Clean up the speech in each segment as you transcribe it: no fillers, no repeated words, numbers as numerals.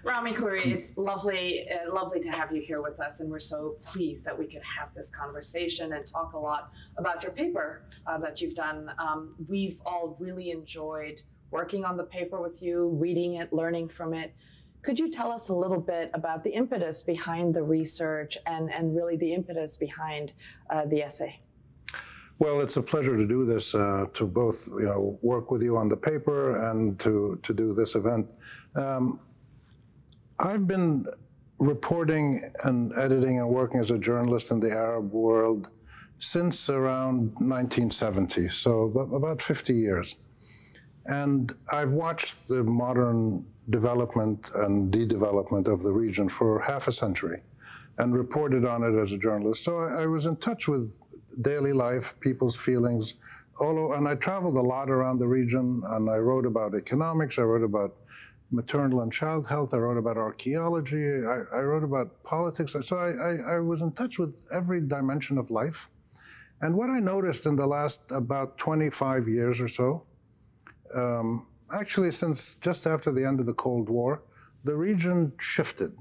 Rami, Khouri, it's lovely to have you here with us, and we're so pleased that we could have this conversation and talk a lot about your paper that you've done. We've all really enjoyed working on the paper with you, reading it, learning from it. Could you tell us a little bit about the impetus behind the research and really the impetus behind the essay? Well, it's a pleasure to do this, to both work with you on the paper and to do this event. I've been reporting and editing and working as a journalist in the Arab world since around 1970, so about 50 years. And I've watched the modern development and de-development of the region for half a century and reported on it as a journalist. So I was in touch with daily life, people's feelings, and I traveled a lot around the region, and I wrote about economics, I wrote about maternal and child health, I wrote about archaeology, I wrote about politics. So I was in touch with every dimension of life. And what I noticed in the last about 25 years or so, actually since just after the end of the Cold War, the region shifted.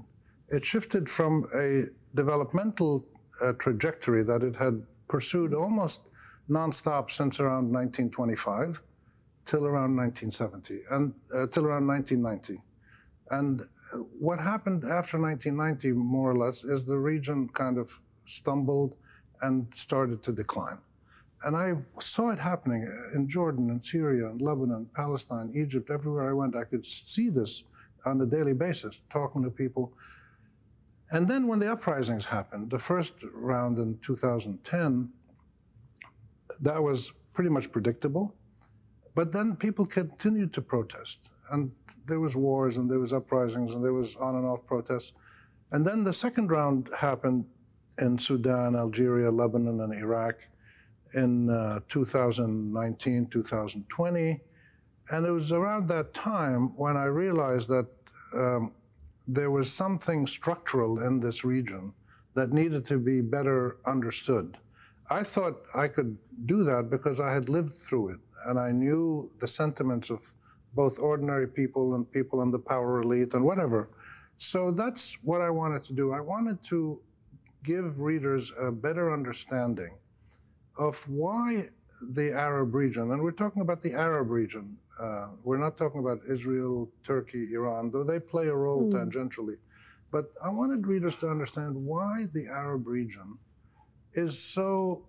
It shifted from a developmental trajectory that it had pursued almost nonstop since around 1925 till around 1970 and till around 1990. And what happened after 1990, more or less, is the region kind of stumbled and started to decline. And I saw it happening in Jordan and Syria and Lebanon, Palestine, Egypt, everywhere I went. I could see this on a daily basis, talking to people. And then when the uprisings happened, the first round in 2010, that was pretty much predictable. But then people continued to protest. And there was wars, and there was uprisings, and there was on and off protests. And then the second round happened in Sudan, Algeria, Lebanon, and Iraq in 2019, 2020. And it was around that time when I realized that there was something structural in this region that needed to be better understood. I thought I could do that because I had lived through it, and I knew the sentiments of both ordinary people and people in the power elite and whatever. So that's what I wanted to do. I wanted to give readers a better understanding of why the Arab region, and we're talking about the Arab region, we're not talking about Israel, Turkey, Iran, though they play a role tangentially. But I wanted readers to understand why the Arab region is so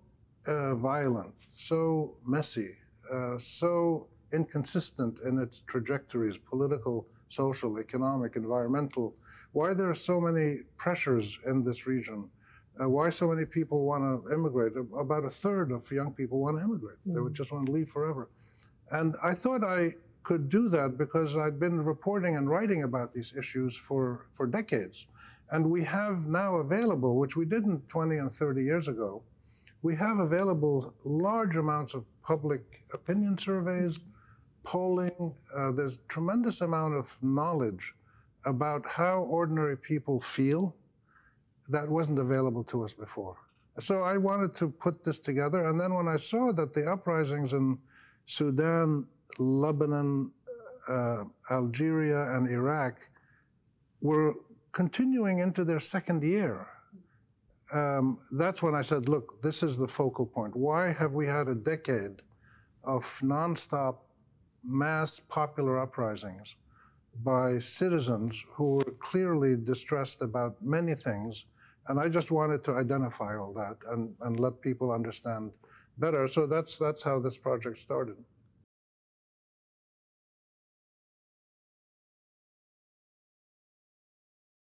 violent, so messy, so inconsistent in its trajectories, political, social, economic, environmental, why there are so many pressures in this region, why so many people want to immigrate. About a third of young people want to immigrate. They would just want to leave forever. And I thought I could do that because I'd been reporting and writing about these issues for decades. And we have now available, which we didn't 20 and 30 years ago, we have available large amounts of public opinion surveys, polling. There's tremendous amount of knowledge about how ordinary people feel that wasn't available to us before. So I wanted to put this together. And then when I saw that the uprisings in Sudan, Lebanon, Algeria, and Iraq were continuing into their second year, that's when I said, look, this is the focal point. Why have we had a decade of nonstop mass popular uprisings by citizens who were clearly distressed about many things? And I just wanted to identify all that and let people understand better. So that's how this project started.